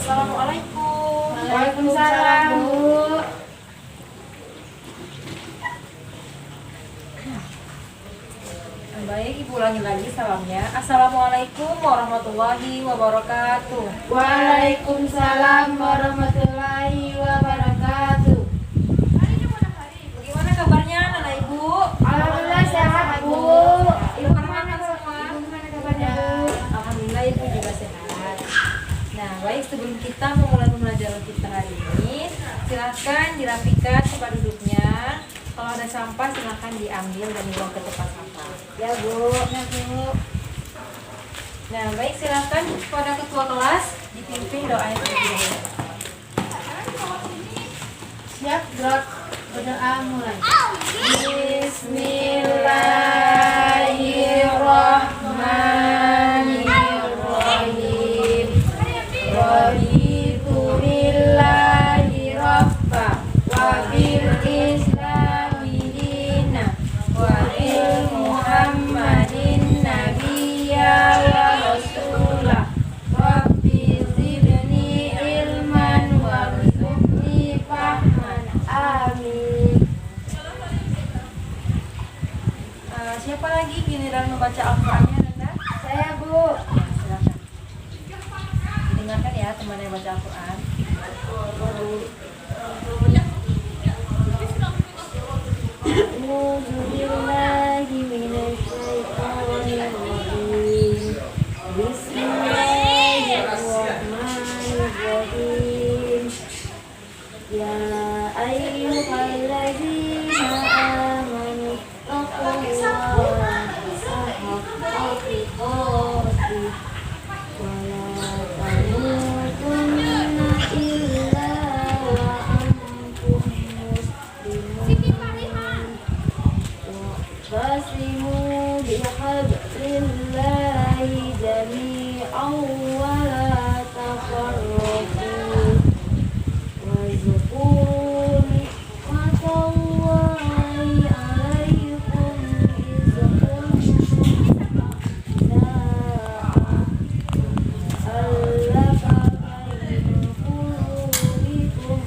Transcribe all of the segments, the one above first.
Assalamualaikum. Waalaikumsalam, Bu. Baik, Ibu ulangi lagi salamnya. Assalamualaikum warahmatullahi wabarakatuh. Waalaikumsalam warahmatullahi wabarakatuh. Bagaimana kabarnya anak Ibu? Alhamdulillah sehat, Bu. Ibu Gimana semua? Ibu gimana kabarnya, Bu? Alhamdulillah Ibu juga sehat. Nah, baik, sebelum kita memulai pembelajaran kita hari ini, silahkan dirapikan tempat duduknya. Kalau ada sampah silahkan diambil dan dibuang ke tempat sampah. Ya, Bu. Ya, Bu. Nah, baik, silahkan kepada ketua kelas dipimpin doanya terlebih dahulu. Siap, gerak. Berdoa mulai. Bismillahirrahmanirrahim. Raditu billahi rabba wa bil islami dina wa bil muhammadin nabiyya wa rasulah. Rabbi zidni ilman warzuqni fahman. Amin. Siapa lagi giliran membaca Al-Qur'annya, Nanda? Saya, Bu. Silakan. Dengarkan ya teman yang baca Al-Qur'an. A'udzu billahi minasyaitonir rajim. Bismillahirrahmanirrahim. Ya ayyuhalladzina amanu taqullaha haqqa tuqatih wa la tamutunna illa wa antum muslimun. Wa'tasimu bihablillahi jami'an wa la tafarraqu. Wazkuru ni'matallahi 'alaikum idh kuntum alafa baina qulubikum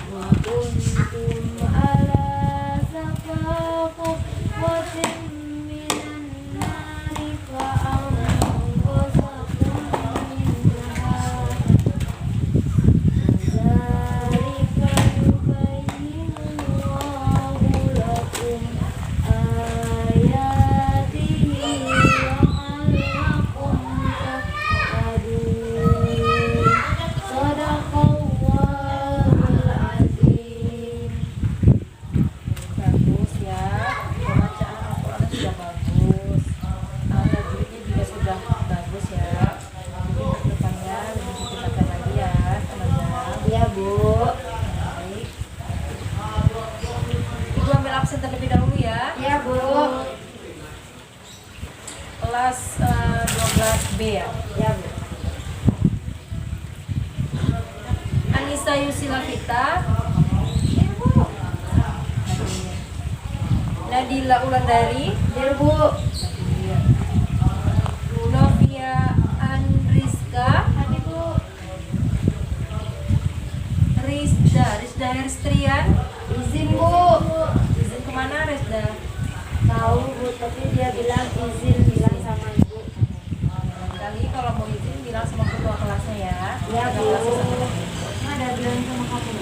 wa kuntum ala safa hufratin minan nari fa'anqadhakum minha. Dzalika yubayyinullahu lakum ayatihi la'allakum tahtadun. Shadaqallahul azim. Bagus ya, pembacaan Al-Qur'an sudah bagus. Tajwidnya juga sudah bagus ya. Jadi depannya lebih ditingkatkan lagi ya, teman-teman. Ya, Bu. Baik. Ibu ambil absen terlebih dahulu ya. Ya, Bu. Kelas 12B ya. Ya, Bu. Anissa Yusila Vita. Nadila Ulandari. Ya, Bu. Novia Andriska. Tadi, Bu. Rizda Herstrian. Izin, Bu. Izin kemana Rizda? Tahu, Bu, tapi dia bilang bilang sama Ibu. Kali kalau mau izin bilang sama ketua kelasnya ya. Ya, Ada Bu. kelasnya sama ibu. Ada bilang sama kamu.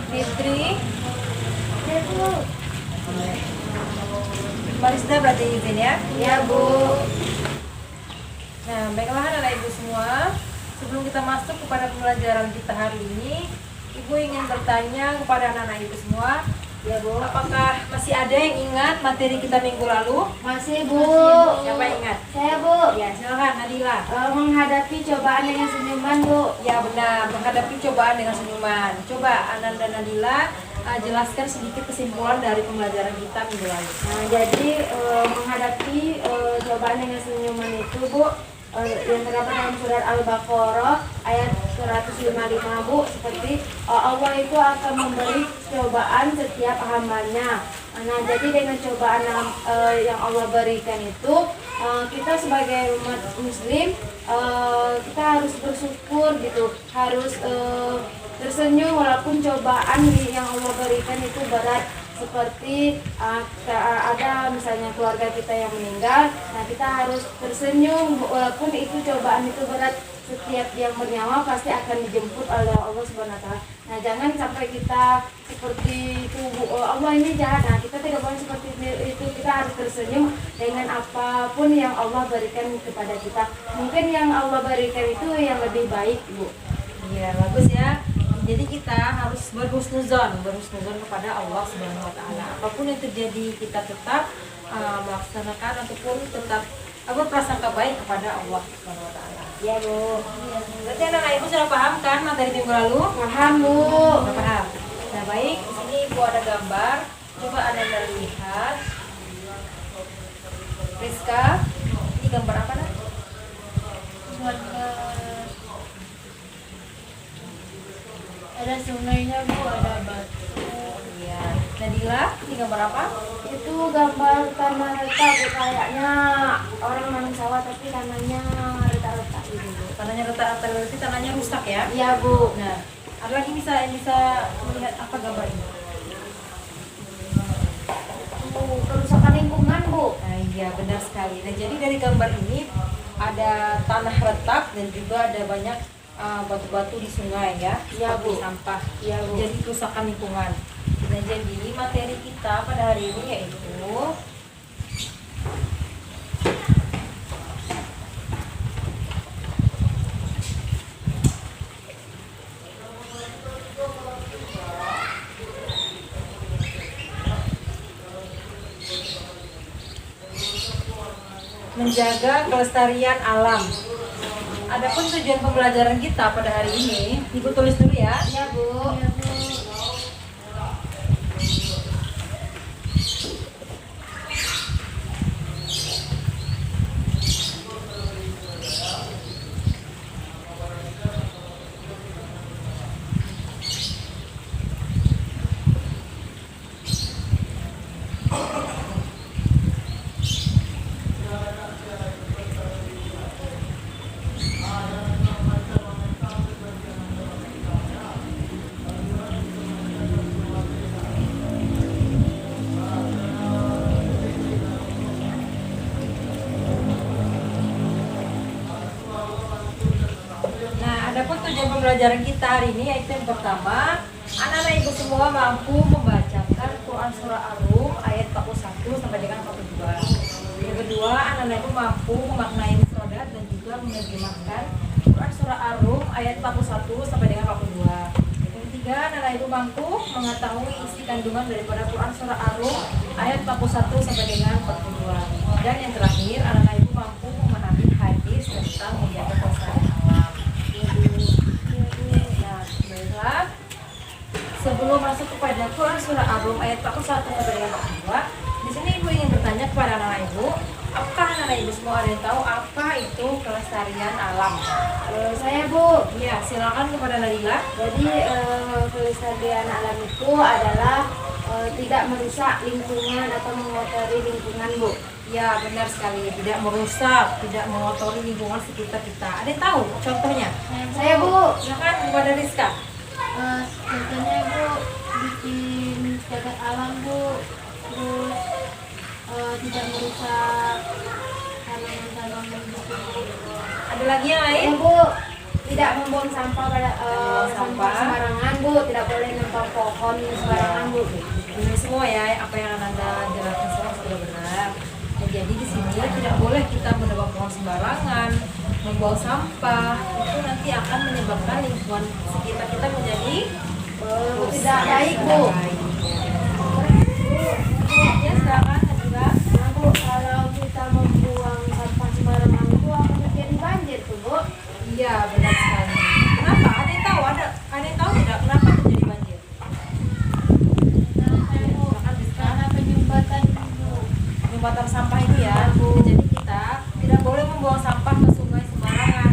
Fitri. Ya, Bu. Mbak Rizda berarti izin ya. Ya, Bu. Nah, baiklah anak ibu semua. Sebelum kita masuk kepada pembelajaran kita hari ini, Ibu ingin bertanya kepada anak-anak ibu semua. Ya, Bu. Apakah masih ada yang ingat materi kita minggu lalu? Masih, Bu. Siapa yang ingat? Saya, Bu. Ya, silakan Nadila. Menghadapi cobaan dengan senyuman, Bu. Ya benar, menghadapi cobaan dengan senyuman. Coba Ananda dan Nadila jelaskan sedikit kesimpulan dari pembelajaran kita minggu lalu. Nah, jadi menghadapi cobaan dengan senyuman itu, Bu, yang terdapat dalam surat Al-Baqarah ayat 155, Bu, seperti Allah itu akan memberi cobaan setiap hambanya Nah, jadi dengan cobaan yang Allah berikan itu, kita sebagai umat muslim, kita harus bersyukur gitu, harus tersenyum walaupun cobaan yang Allah berikan itu berat. Seperti ada misalnya keluarga kita yang meninggal, nah kita harus tersenyum walaupun itu cobaan itu berat. Setiap yang bernyawa pasti akan dijemput oleh Allah Subhanahu wa taala. Nah, jangan sampai kita seperti itu, Allah ini jahat. Nah, kita tidak boleh seperti itu. Kita harus tersenyum dengan apapun yang Allah berikan kepada kita. Mungkin yang Allah berikan itu yang lebih baik, Bu. Iya, bagus ya. Jadi kita harus berhusnuzon kepada Allah Subhanahu wa taala. Apapun yang terjadi, kita tetap melaksanakan ataupun tetap berprasangka baik kepada Allah Subhanahu wa taala. Ya, Bu. Berarti anak ibu sudah paham kan materi minggu lalu? Paham, Bu. Sudah paham. Nah, baik, di sini Ibu ada gambar. Coba Anda lihat. Rizka, ini gambar apa nak? Ada sungainya, Bu, ada batu. Iya. Nadila, ini gambar apa? Itu gambar tanah retak, Bu. Kayaknya orang nanam sawah tapi tanahnya retak-retak gitu, Bu. Tanahnya retak-retak, berarti tanahnya rusak ya? Iya, Bu. Nah, ada lagi bisa melihat apa gambar ini? Kerusakan lingkungan, Bu. Nah, iya benar sekali. Nah, jadi dari gambar ini ada tanah retak dan juga ada banyak batu-batu di sungai ya, Iya, Bu. seperti sampah. Iya, Bu. Jadi kerusakan lingkungan. Nah, jadi materi kita pada hari ini yaitu menjaga kelestarian alam. Adapun tujuan pembelajaran kita pada hari ini, Ibu tulis dulu ya. Iya, Bu. Adapun tujuan pembelajaran kita hari ini yaitu yang pertama, anak-anak ibu semua mampu membacakan Quran Surah Ar-Rum ayat 41 sampai dengan 42. Yang kedua, anak-anak ibu mampu memaknai mufradat dan juga menerjemahkan Quran Surah Ar-Rum ayat 41 sampai dengan 42. Yang ketiga, anak-anak ibu mampu mengetahui isi kandungan daripada Quran Surah Ar-Rum ayat 41 sampai dengan 42. Dan yang terakhir, anak-anak ibu mampu memahami hadis tentang menjaga kelestarian alam. Nah, sebelum masuk kepada Quran Surah Ar-Rum ayat 41 sampai dengan 42, di sini ibu ingin bertanya kepada anak ibu, apakah anak ibu semua ada yang tahu apa itu kelestarian alam? Saya, Bu. Ya, silakan kepada Nadila. Jadi kelestarian alam itu adalah tidak merusak lingkungan atau mengotori lingkungan, Bu. Ya, benar sekali. Tidak merusak, tidak mengotori lingkungan sekitar kita. Ada yang tahu contohnya? Saya, Bu. Silakan kepada Rizka. Contohnya, Bu, bikin jagat alam, Bu. Terus tidak merusak tanaman-tanaman gitu. Ada lagi yang lain? Ya, Bu, tidak membuang sampah pada sampah sembarangan, Bu. Tidak boleh nempel pohon sembarangan, Bu. Ini semua ya, apa yang Anda jelaskan semua sudah benar. Nah, jadi di sini tidak boleh kita menebang pohon sembarangan, membuang sampah. Itu nanti akan menyebabkan lingkungan sekitar kita menjadi Tidak baik, Bu. Ya, silakan Nadila. Nah, Bu, kalau kita membuang sampah sembarangan itu akan terjadi banjir, tuh, Bu. Iya, benar sekali. Kenapa? Ada yang tahu? Ada yang tahu tidak kenapa terjadi banjir? Karena Penyumbatan sampah itu ya. Jadi kita tidak boleh membuang sampah ke sungai sembarangan.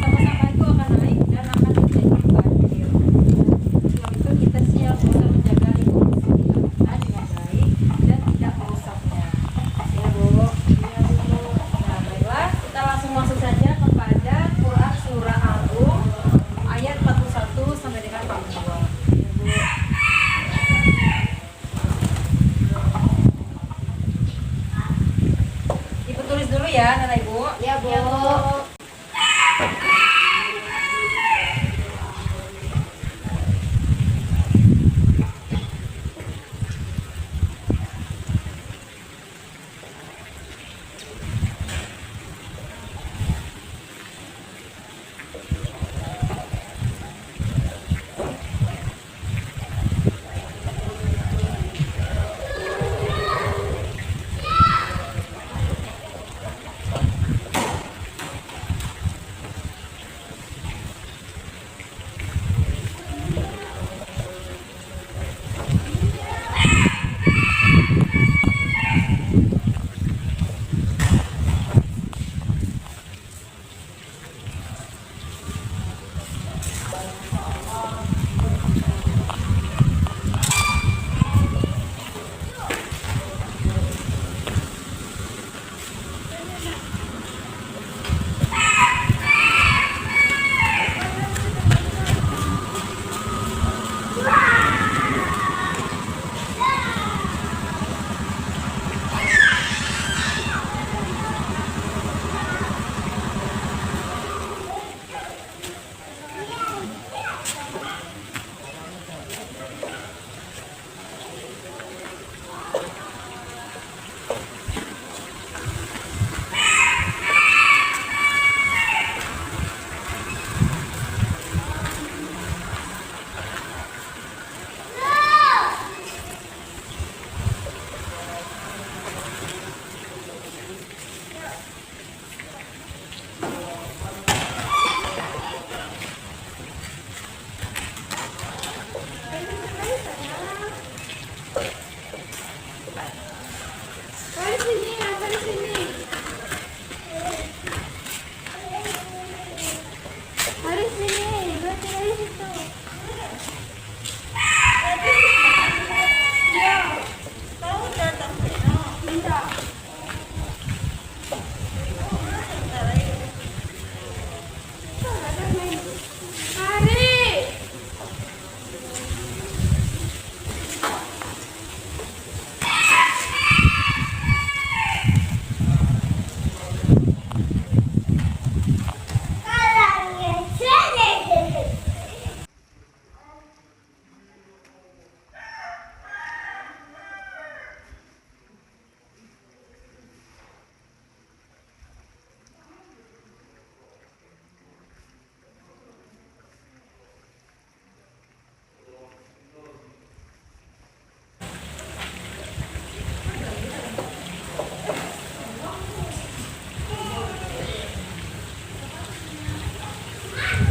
Sampah-sampah itu akan naik dan akan terjadi banjir. Sebab itu kita sih harus bisa menjaga lingkungan sekitar kita dengan baik ya, Nana Ibu. Ya, Bu.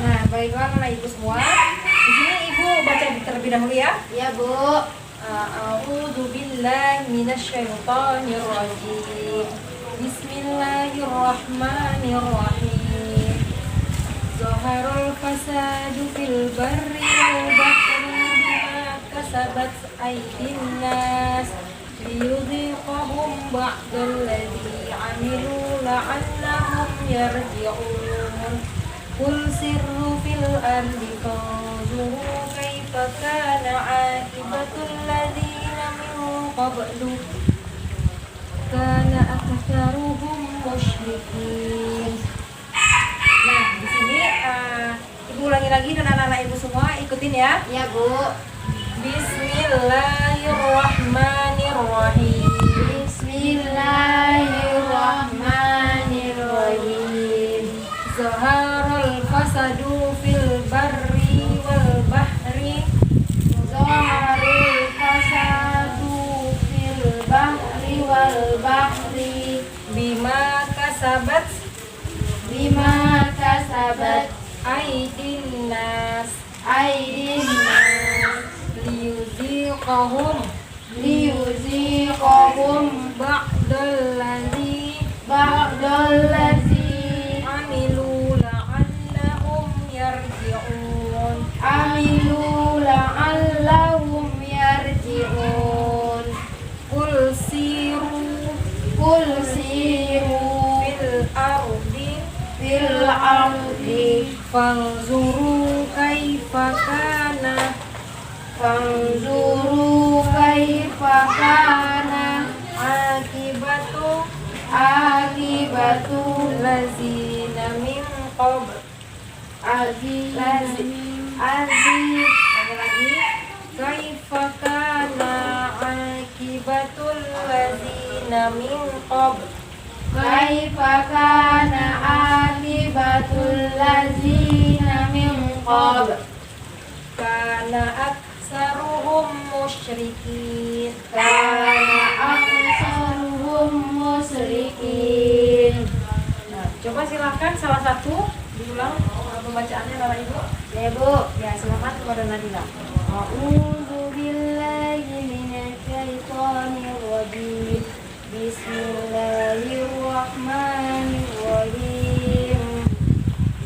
Nah, baiklah Nana Ibu semua. Di sini Ibu baca terlebih dahulu ya. Ya, Bu. A'udzu billahi minasyaitonir rajim. Bismillahirrahmanirrahim. Zaharul fasadu fil barri wal bahri bima kasabat aydin nas liyudhiqahum ba'dal ladzi 'amilu la'allahum yarji'un. Qul sirru fil ardi fanzuru kaifa kana 'aqibatul ladzina min qablu kana aktsaruhum musyrikin. Nah, di sini Ibu ulangi lagi dan anak-anak Ibu semua ikutin ya. Ya, Bu. Bismillahirrahmanirrahim. Bismillahirrahmanirrahim. Zaharul fasadu fil barri wal bahri Zaharul fasadu fil bahri wal bahri bima kasabat aydin nas liyuziqahum ba'dal ladzi amilu la'allahum yarji'un. Qul siru fil ardi fanzuru kaifa kana akibatu Azim. Lagi kaifa kana akibatul ladzina min qabl. Kaifa kana akibatul ladzina min qabl. Kana aksaruhum musyrikin. Kana aksaruhum musyrikin. Nah, coba silakan salah satu diulang pembacaannya Bapak Ibu. Ya Bu. Ya, silakan kepada Nadila. A'udzu billahi minasy syaithanir rajim. Bismillahirrahmanirrahim.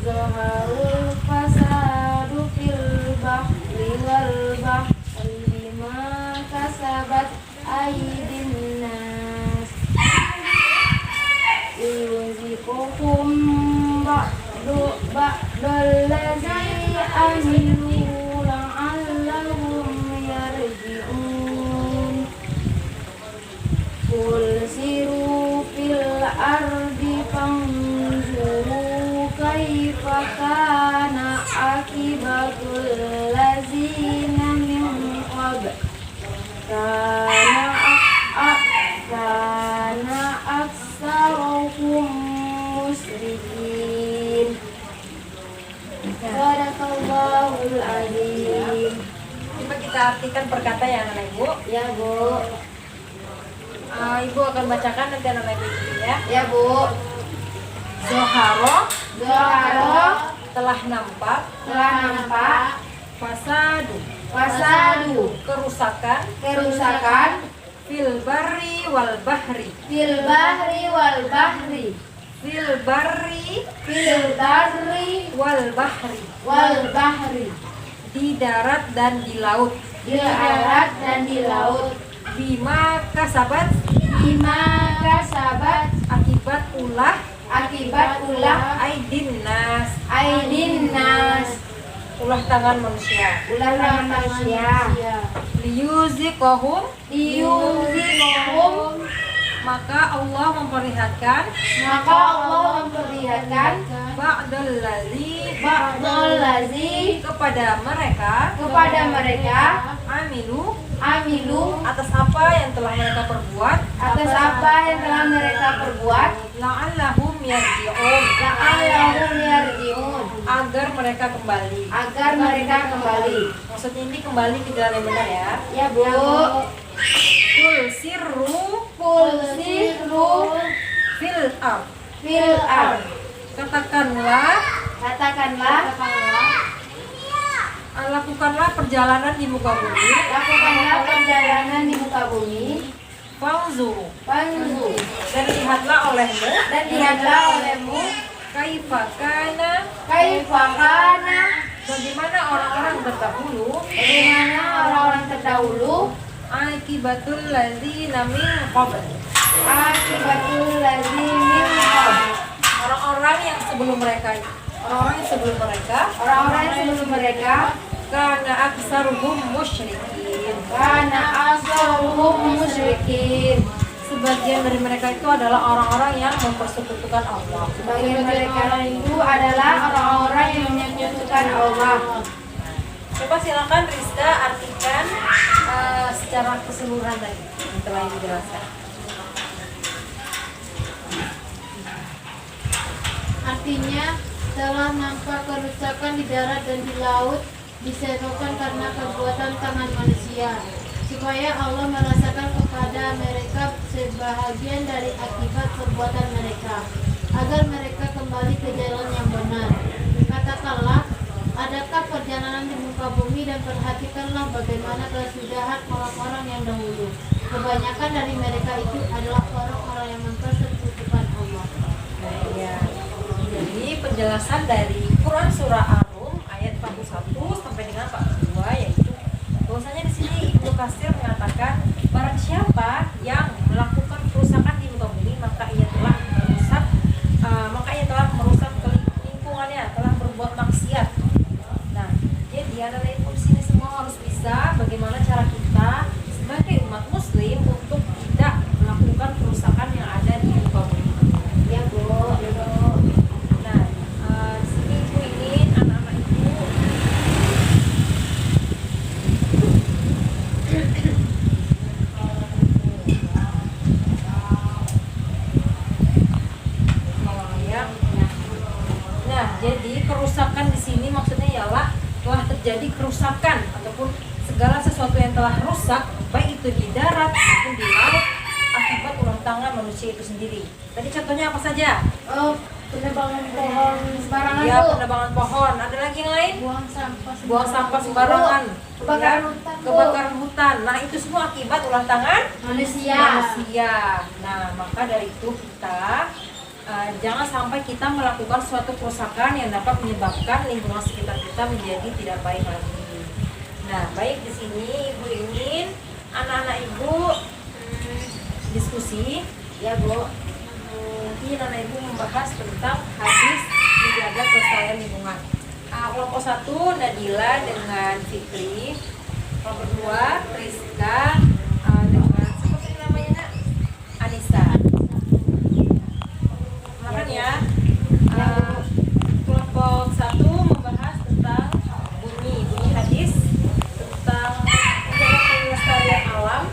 Zaharul fasadu fil bahri wal bahri bima kasabat aydin nas. Yunzikuhum ba'dal ladzi amilu la'allahum yarji'un. Qul siru fil ardi fanzuru kaifa kana akibatul ladzina min qabl. Kana aksaruhum musyrikin. Sadaqallahul azim. Coba kita artikan perkata ya anak Ibu. Ya Bu. Ibu akan bacakan nanti anak Ibu ikutin ya. Ya Bu. Zoharo Zoharo telah nampak telah nampak fasadu kerusakan fil barri wal bahri fil bahri wal bahri fil barri fil barri wal bahri wal bahri di darat dan di laut di darat dan di laut bima kasabat bima kasabat akibat ulah aidin nas ulah tangan manusia ulah tangan manusia liyuziqahum liyuziqahum maka Allah memperlihatkan ba'dal ladzi kepada mereka amilu atas apa yang telah mereka perbuat la'allahum yarji'un agar mereka kembali. Maksudnya ini kembali ke jalan yang benar ya. Ya Bu. Kul sirru fil ard. Katakanlah lakukanlah perjalanan di muka bumi. Fanzuru dan lihatlah olehmu kaifa kana bagaimana orang-orang terdahulu akibatul ladzina min qabl orang-orang yang sebelum mereka kana aksaruhum musyrikin sebagian dari mereka itu adalah orang-orang yang mempersekutukan Allah. Coba silakan Rizka artikan secara keseluruhan tadi yang telah dijelaskan. Artinya telah nampak kerusakan di darat dan di laut disebabkan karena perbuatan tangan manusia, supaya Allah merasakan kepada mereka sebahagian dari akibat perbuatan mereka, agar mereka kembali ke jalan yang benar. Katakanlah, adakah perjalanan di muka bumi dan perhatikanlah bagaimana kesudahan orang-orang yang dahulu. Kebanyakan dari mereka itu adalah orang-orang yang mempersekutukan Allah. Ya. Jadi penjelasan dari Quran surah Ar-Rum ayat 41 sampai dengan 42 yaitu bahwasanya di sini Ibnu Katsir mengatakan barang siapa yang melakukan kerusakan di muka bumi maka ia telah merusak lingkungannya, telah berbuat maksiat. Nah, jadi anak-anak ibu di sini semua harus bisa bagaimana cara kita sebagai umat muslim untuk tidak melakukan kerusakan yang ada di muka bumi. Ya Bu. Nah, di sini ibu ingin anak-anak itu di darat maupun di laut akibat ulah tangan manusia itu sendiri. Tadi contohnya apa saja? Penebangan pohon sembarangan Ya, Bu. penebangan pohon. Ada lagi yang lain? buang sampah Sembarangan. Kebakaran Ya, hutan, Bu. kebakaran hutan. Nah, itu semua akibat ulah tangan manusia. manusia. Nah, maka dari itu kita jangan sampai kita melakukan suatu kerusakan yang dapat menyebabkan lingkungan sekitar kita menjadi tidak baik lagi. Nah, baik di sini Ibu ingin anak-anak Ibu diskusi, Ya Bu. mungkin anak Ibu membahas tentang hadis menjaga kelestarian lingkungan. Kelompok 1 Nadila dengan Fikri, kelompok 2 Rizka dengan siapa tadi namanya Nak? Anissa. Silakan ya. Kelompok 1 membahas tentang bunyi hadis tentang menjaga kelestarian alam,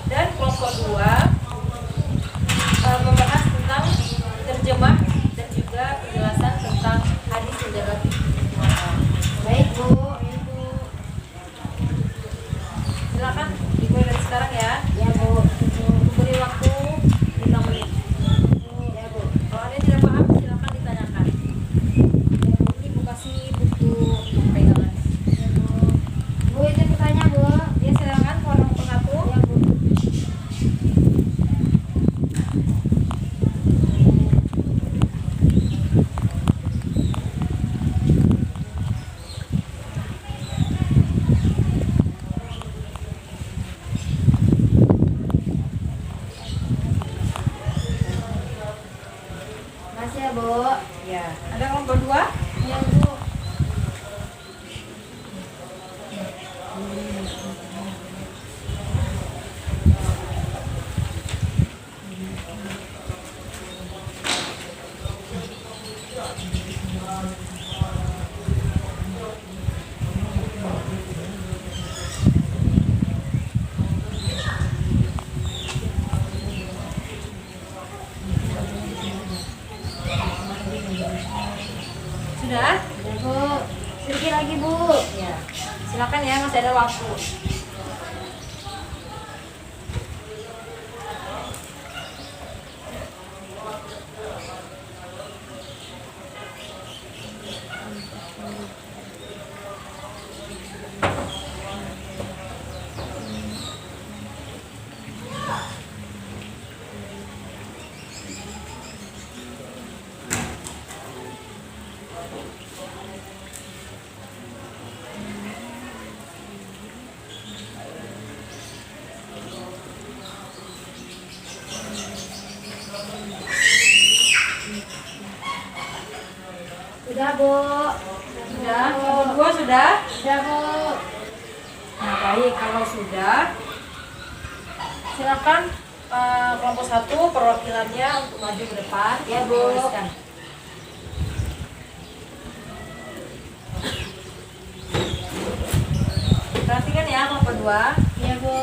dan kelompok 2 membahas tentang terjemah dan juga penjelasan tentang hadis menjaga lingkungan alam. Baik Bu. Silakan dimulai dari sekarang ya. Ya Bu. Beri waktu 5 menit. Ya Bu. Kalau ada yang tidak paham silakan ditanyakan. Ini Bu kasih buku untuk pegangan. Bu itu bertanya Bu. Ya silakan kelompok 1. Ya Bu. Makasih ya Bu. Ya, ada kelompok 2? Ya Bu. Sudah? Ya Bu. Sedikit lagi Bu. Ya. Silakan ya, masih ada waktu. Sudah Bu. Sudah? Kelompok 2 sudah? Ya Bu. Nah, baik, kalau sudah silakan kelompok 1 perwakilannya untuk maju ke depan. Ya, Bu. Menuliskan. Perhatikan ya kelompok 2. Ya Bu.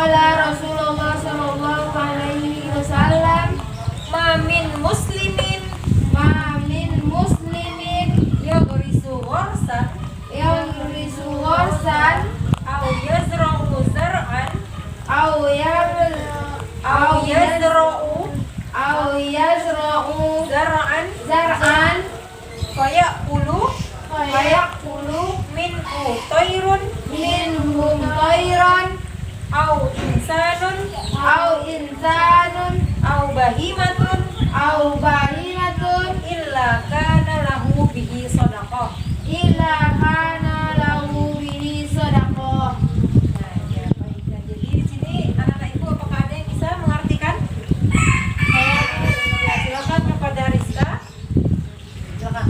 Qala Rasulullah sallallahu alaihi wasallam, Ma min muslimin ma min muslimin yaghrisu gharsan yurisu warsan aw yazra'u zar'an aw yazra'u zar'an zar'an fayaqulu fayaqulu minhu tayrun minhum tayran aw insanun aw insanun aw bahimatun aw bahinatun illa kana lahu bihi shadaqah. illa kana lahu bihi sadaqah. Nah, ya, baik. Nah, jadi di sini anak-anak ibu apakah ada yang bisa mengartikan? Ya, silakan kepada Rizka. Silakan.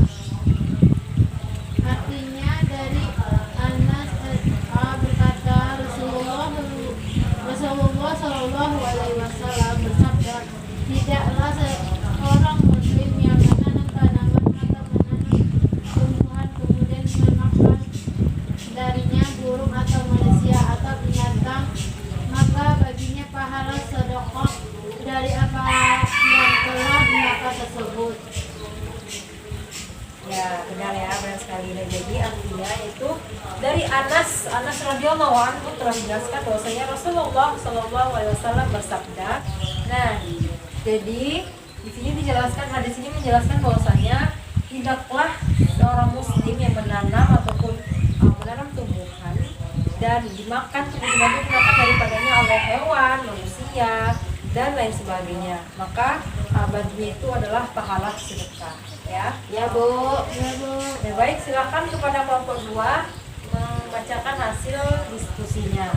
Artinya dari Anas berkata Rasulullah Shallallahu Alaihi Wasallam bersabda, tidaklah seorang muslim yang menanam tanaman atau menanam tumbuhan kemudian memakan darinya burung atau manusia atau binatang, maka baginya pahala sedekah dari apa yang telah dimakan tersebut. Ya, benar ya, benar sekali. Nah, jadi artinya itu dari Anas radhiyallahu anhu telah menjelaskan bahwasanya Rasulullah Shallallahu Alaihi Wasallam bersabda. Nah, jadi di sini dijelaskan, hadis ini menjelaskan bahwasanya tidaklah seorang muslim yang menanam ataupun menanam tumbuhan dan dimakan kemudian dimakan daripadanya oleh hewan, manusia dan lain sebagainya, maka baginya itu adalah pahala sedekah. Ya Bu. Ya, baik, silakan kepada kelompok 2 membacakan hasil diskusinya.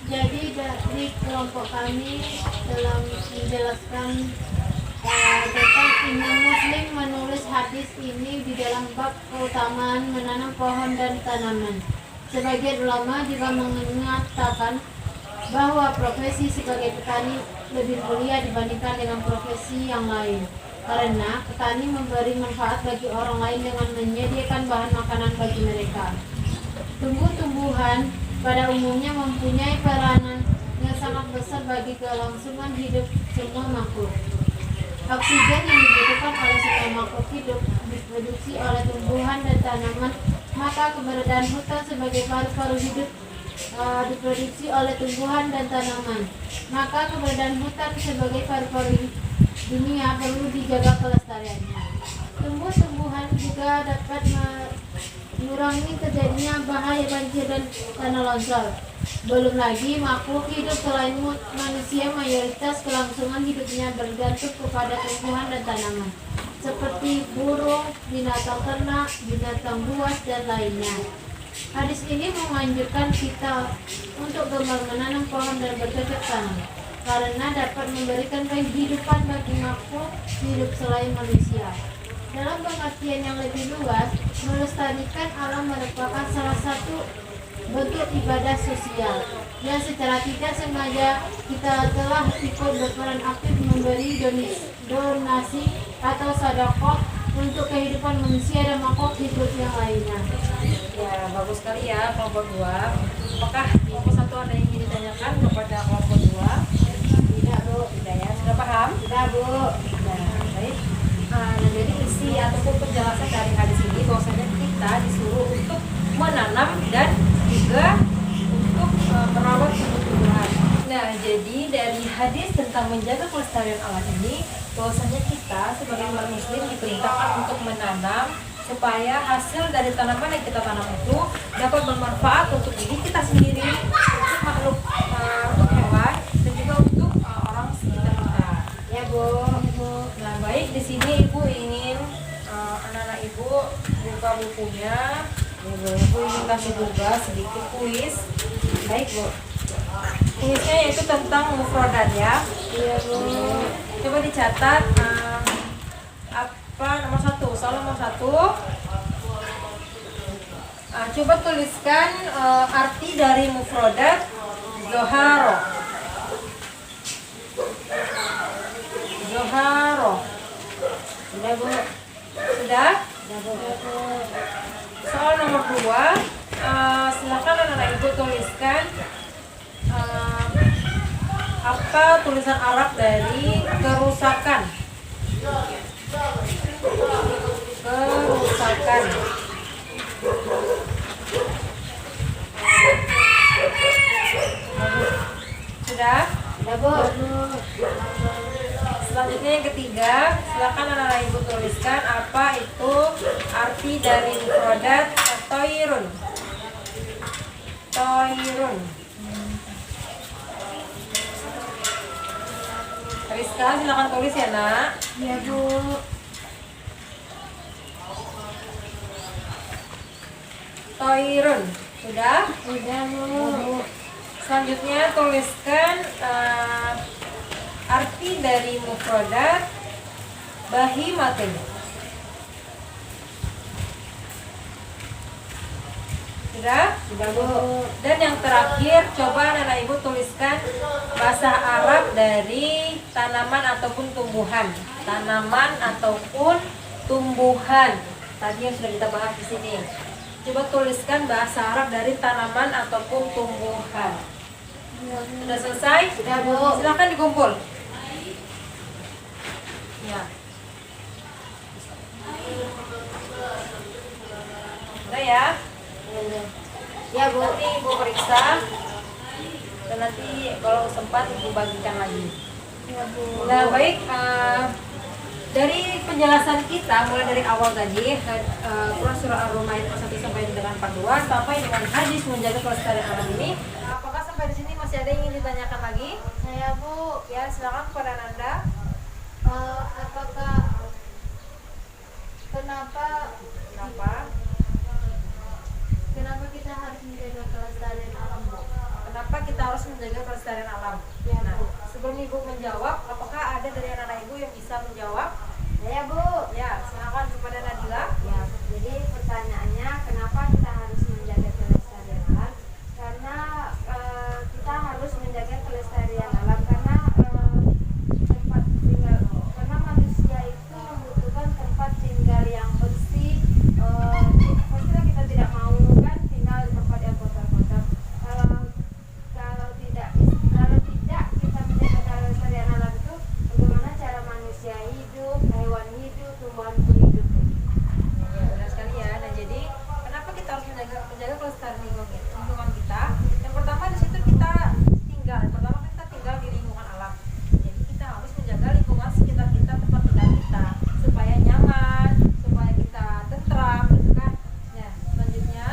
Jadi dari kelompok kami dalam menjelaskan tentang Imam Muslim menulis hadis ini di dalam bab keutamaan menanam pohon dan tanaman. Sebagian ulama juga mengatakan bahwa profesi sebagai petani lebih mulia dibandingkan dengan profesi yang lain, karena petani memberi manfaat bagi orang lain dengan menyediakan bahan makanan bagi mereka. Tumbuh-tumbuhan pada umumnya mempunyai peranan yang sangat besar bagi kelangsungan hidup semua makhluk. Oksigen yang dibutuhkan oleh semua makhluk hidup diproduksi oleh tumbuhan dan tanaman, maka keberadaan hutan sebagai paru-paru hidup diproduksi oleh tumbuhan dan tanaman. Maka keberadaan hutan sebagai paru-paru dunia perlu dijaga kelestariannya. Tumbuh-tumbuhan juga dapat mengurangi terjadinya bahaya banjir dan tanah longsor. Belum lagi makhluk hidup selain manusia mayoritas kelangsungan hidupnya bergantung kepada tumbuhan dan tanaman, seperti burung, binatang ternak, binatang buas, dan lainnya. Hadis ini menganjurkan kita untuk gemar menanam pohon dan bercocok tanam, karena dapat memberikan kehidupan bagi makhluk hidup selain manusia. Dalam pengertian yang lebih luas, melestarikan alam merupakan salah satu bentuk ibadah sosial yang secara tidak sengaja kita telah ikut berperan aktif memberi donasi atau sedekah untuk kehidupan manusia dan makhluk hidup yang lainnya. Ya, bagus sekali ya kelompok 2. Apakah kelompok 1 ada yang ingin ditanyakan kepada kelompok 2? Tidak Bu, tidak ya, sudah paham? Tidak Bu. Nah, baik. Nah, jadi isi ataupun penjelasan dari hadis ini bahwasanya kita disuruh untuk menanam dan juga untuk merawat tumbuh-tumbuhan. Nah, jadi dari hadis tentang menjaga kelestarian alam ini bahwasanya kita sebagai umat muslim diperintahkan untuk menanam supaya hasil dari tanaman yang kita tanam itu dapat bermanfaat untuk diri kita sendiri, untuk makhluk, untuk hewan, dan juga untuk orang sekitar kita. Ya Bu. Nah, baik, di sini Ibu ingin anak-anak Ibu buka bukunya. Ibu ingin kasih juga sedikit kuis. Baik Bu. Kuisnya yaitu tentang mufradat ya. Iya Bu. Coba dicatat apa nomor 1, soal nomor 1. Coba tuliskan arti dari mufradat zoharo. Zoharo. Sudah Bu? Sudah? Sudah Bu. Soal nomor 2, silakan anak-anak Ibu tuliskan Apa tulisan Arab dari kerusakan? Kerusakan. Sudah? Ya Bu. Selanjutnya yang ketiga, silakan anak-anak ibu tuliskan apa itu arti dari mufradat toirun. Toirun. Rizka, silakan tulis ya nak. Ya Bu. Toirun. Sudah? Udah Bu. Selanjutnya tuliskan arti dari mufradat bahimatun. Sudah? Sudah Bu. Dan yang terakhir, coba anak ibu tuliskan bahasa Arab dari tanaman ataupun tumbuhan. Tanaman ataupun tumbuhan. Tadi yang sudah kita bahas di sini. Coba tuliskan bahasa Arab dari tanaman ataupun tumbuhan. Sudah selesai? Sudah Bu. Silakan dikumpul. Ya. Udah ya? Ya Bu. Nanti ibu periksa dan nanti kalau sempat ibu bagikan lagi. Nah baik, dari penjelasan kita mulai dari awal tadi Quran surah Ar-Rumah 1 sampai dengan 42 sampai dengan hadis menjaga kelestarian alam ini. Apakah sampai di sini masih ada yang ingin ditanyakan lagi? Saya Bu. Ya silakan kepada Nanda. Apakah kenapa kita harus menjaga kelestarian alam Bu? Kenapa kita harus menjaga kelestarian alam? Ya, Nah, Bu. sebelum ibu menjawab, apakah ada dari anak-anak ibu yang bisa menjawab? Ya Bu. Ya, silakan kepada Nadila. Ya, jadi pertanyaannya kenapa kita harus menjaga kelestarian alam? Karena kita harus menjaga kelestarian alam karena tempat tinggal, karena manusia itu membutuhkan tempat tinggal yang bersih. Pastilah kita tidak mau kan tinggal di tempat yang kotor-kotor. Kalau tidak kita menjaga kelestarian alam itu, bagaimana cara manusia hidup, hewan hidup, tumbuhan pun hidup. Ya, benar sekali ya. Nah, jadi kenapa kita harus menjaga kelestarian lingkungan kita? Yang pertama di situ kita tinggal. Yang pertama kita tinggal di lingkungan alam. Jadi kita harus menjaga lingkungan sekitar kita, tempat tinggal kita supaya nyaman, supaya kita tentram, gitu kan. Nah, selanjutnya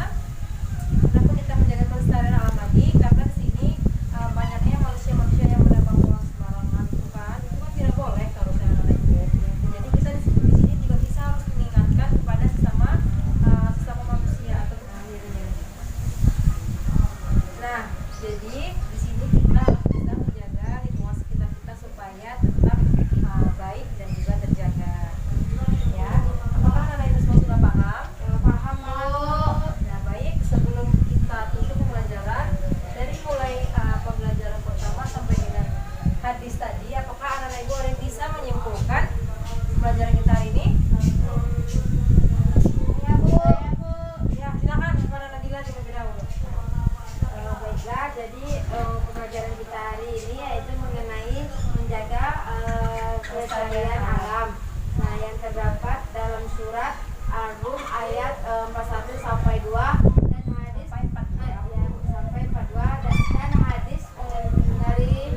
kenapa kita menjaga kelestarian alam lagi? Karena di sini banyaknya manusia-manusia yang menambang uang sembarangan, itu kan tidak boleh kalau saya anak ibu. Jadi kita di sini juga bisa harus mengingatkan kepada sesama manusia atau dirinya. Nah, jadi di sini kita harus bisa menjaga lingkungan sekitar kita supaya tetap baik dan juga terjaga. Ya, apakah anak ibu semua sudah paham? Paham Bu. Nah baik, sebelum kita tutup pembelajaran dari mulai pembelajaran pertama sampai dengan hadis tadi, apakah anak-anak ibu ada yang bisa menyimpulkan pembelajaran kita hari ini? Ya Bu. Ya silakan kepada Nadila terlebih dahulu. Baiklah, jadi pembelajaran kita hari ini yaitu mengenai menjaga kelestarian alam. Nah, yang terdapat dalam surat Ar-Rum ayat 41 sampai 2 dan hadis sampai 42 dan hadis dari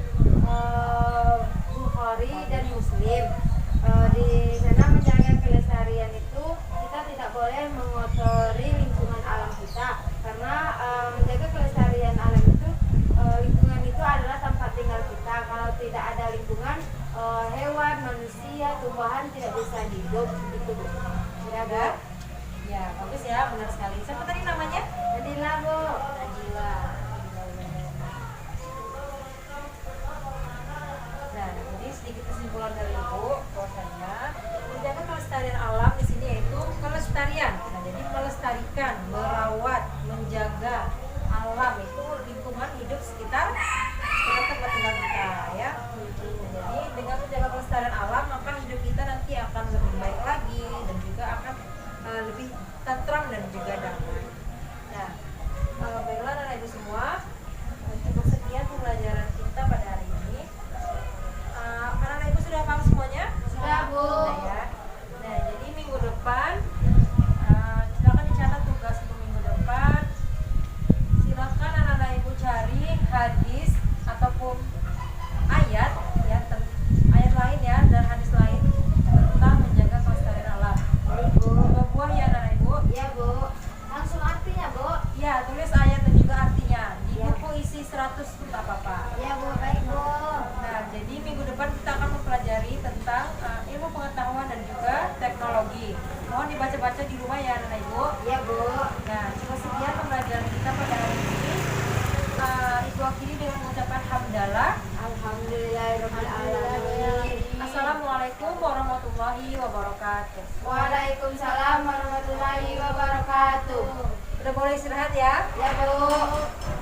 Bukhari dan Muslim. Di sana menjaga kelestarian itu kita tidak boleh mengotori lingkungan alam kita karena menjaga kelestarian alam itu lingkungan itu adalah tempat tinggal kita. Kalau tidak ada lingkungan, hewan, manusia, tumbuhan tidak bisa hidup gitu Bu. Ya Bu? Ya bagus ya, benar sekali. Siapa tadi namanya? Nadila Bu. Nadila. Nah, jadi sedikit kesimpulan dari ibu bahwasanya menjaga kelestarian alam di sini yaitu kelestarian. Nah, jadi melestarikan, merawat, menjaga alam itu lingkungan hidup sekitar tempat tinggal kita ya. Jadi dengan menjaga kelestarian alam maka hidup kita nanti akan lebih baik lagi dan juga akan lebih tentram dan juga damai. Nah, baiklah anak ibu semua, cukup sekian pembelajaran kita pada hari ini. akhiri dengan mengucapkan hamdalah. Alhamdulillahirobbilalamin. Assalamualaikum warahmatullahi wabarakatuh. Waalaikumsalam warahmatullahi wabarakatuh. Udah boleh istirahat ya? Ya Bu.